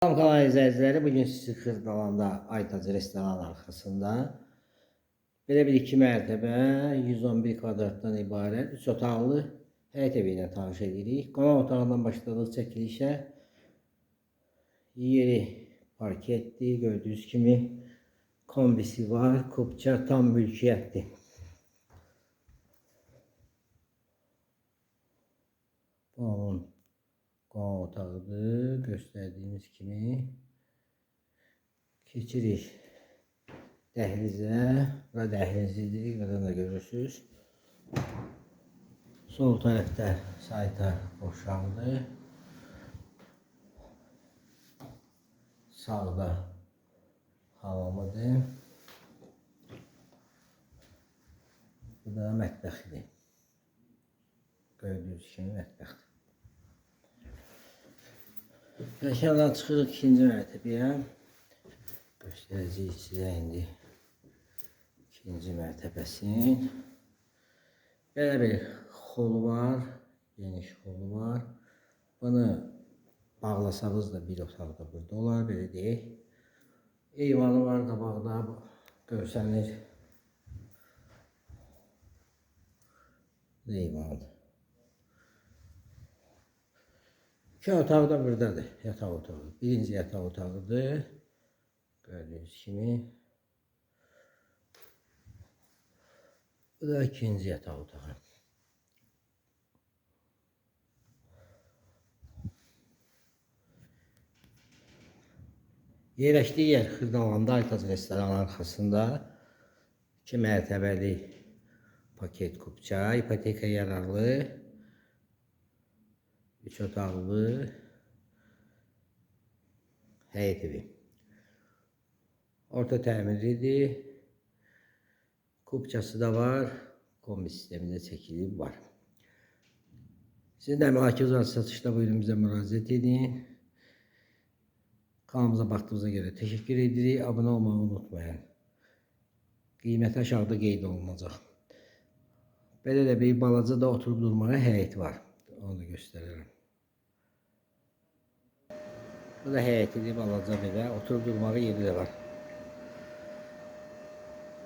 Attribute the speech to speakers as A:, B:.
A: Salam kanal izləyiciləri, bugün sizi Xırdalanda Aytac restoran arxasında belə bir 2 mərtəbə 111 kvadratdan ibarət 3 otaqlı həyət evi ilə tanış edirik. Qonaq otağından başladıq çəkilişə. Yeri parketdir, gördüyünüz kimi kombisi var, kubça tam mülkiyyətdir. Onun qonaq otağıdır, göstərdiyimiz kimi. Keçirik dəhlizə və dəhlizlidir, buradan da görürsünüz. Sol tərəfdə sayta boşaldı. Sağda hamamıdır. Bu da mətbəxidir. Gördüyünüz kimi mətbəxdir. Aşağıdan çıxırıq ikinci mərtəbəyə. Göstərəcəyik sizə indi ikinci mərtəbəsini. Belə bir xolu var, geniş xolu var. Bunu bağlasanız da bir otaqda burada olar, belə deyək. Eyvanı var qabaqda, görsənir. Eyvanı. İki otağı da buradadır, yataq otağı. Birinci yataq otağıdır. Gördüğünüz kimi. Bu da ikinci yataq otağı. Yerləşdiyi yer Xırdalanda Aytac restoran arxasında 2 mərtəbəli paket kubça, ipoteka yararlı 3 otaqlı həyət evi. Orta təmirlidir. Kubçası da var. Kombi sistemində çəkilib var. Sizin də əmlakınız var, satışda buyurun bizə müraciət edin. Kanalımıza baxdığınıza görə təşəkkür edirik. Abunə olmağı unutmayın. Qiyməti aşağıda qeyd olunacaq. Belə də bir balaca da oturub durmağa həyət var. Onu da göstərirəm. Bu da həyətidir, balaca belə oturub durmağa yeri də var.